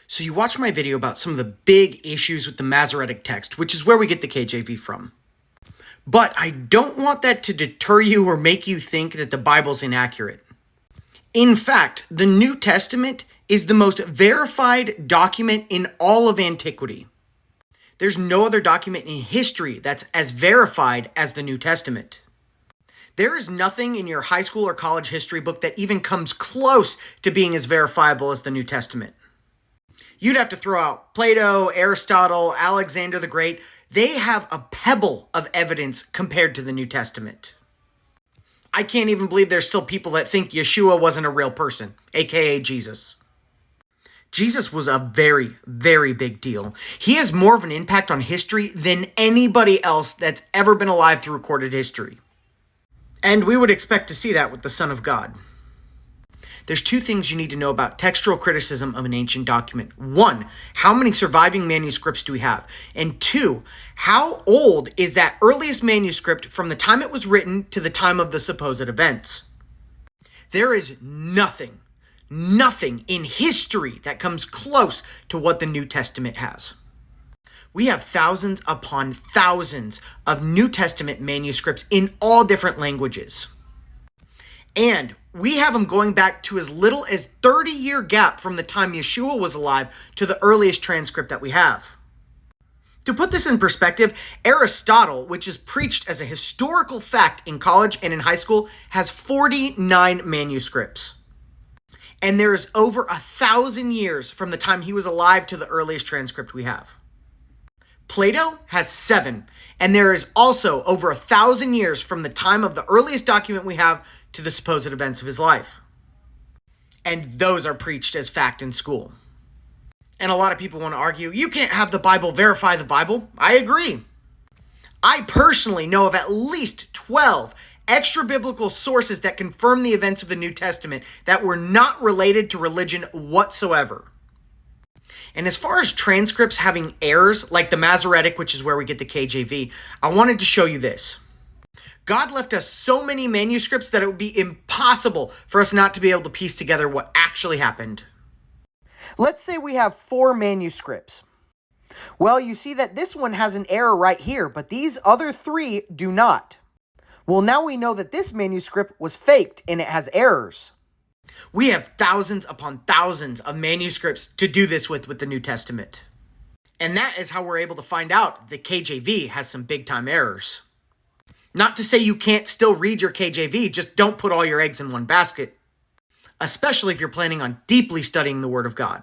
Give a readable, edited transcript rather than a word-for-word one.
So you watched my video about some of the big issues with the Masoretic text, which is where we get the KJV from. But I don't want that to deter you or make you think that the Bible's inaccurate. In fact, the New Testament is the most verified document in all of antiquity. There's no other document in history that's as verified as the New Testament. There is nothing in your high school or college history book that even comes close to being as verifiable as the New Testament. You'd have to throw out Plato, Aristotle, Alexander the Great. They have a pebble of evidence compared to the New Testament. I can't even believe there's still people that think Yeshua wasn't a real person, aka Jesus. Jesus was a very, very big deal. He has more of an impact on history than anybody else that's ever been alive through recorded history. And we would expect to see that with the Son of God. There's two things you need to know about textual criticism of an ancient document. One, how many surviving manuscripts do we have? And two, how old is that earliest manuscript from the time it was written to the time of the supposed events? There is nothing in history that comes close to what the New Testament has. We have thousands upon thousands of New Testament manuscripts in all different languages. And we have them going back to as little as 30-year gap from the time Yeshua was alive to the earliest transcript that we have. To put this in perspective, Aristotle, which is preached as a historical fact in college and in high school, has 49 manuscripts. And there is over 1,000 years from the time he was alive to the earliest transcript we have. Plato has 7, and there is also over 1,000 years from the time of the earliest document we have to the supposed events of his life. And those are preached as fact in school. And a lot of people want to argue, you can't have the Bible verify the Bible. I agree. I personally know of at least 12 extra biblical sources that confirm the events of the New Testament that were not related to religion whatsoever. And as far as transcripts having errors, like the Masoretic, which is where we get the KJV, I wanted to show you this. God left us so many manuscripts that it would be impossible for us not to be able to piece together what actually happened. Let's say we have 4 manuscripts. Well, you see that this one has an error right here, but these other 3 do not. Well, now we know that this manuscript was faked and it has errors. We have thousands upon thousands of manuscripts to do this with the New Testament. And that is how we're able to find out the KJV has some big time errors. Not to say you can't still read your KJV, just don't put all your eggs in one basket. Especially if you're planning on deeply studying the Word of God.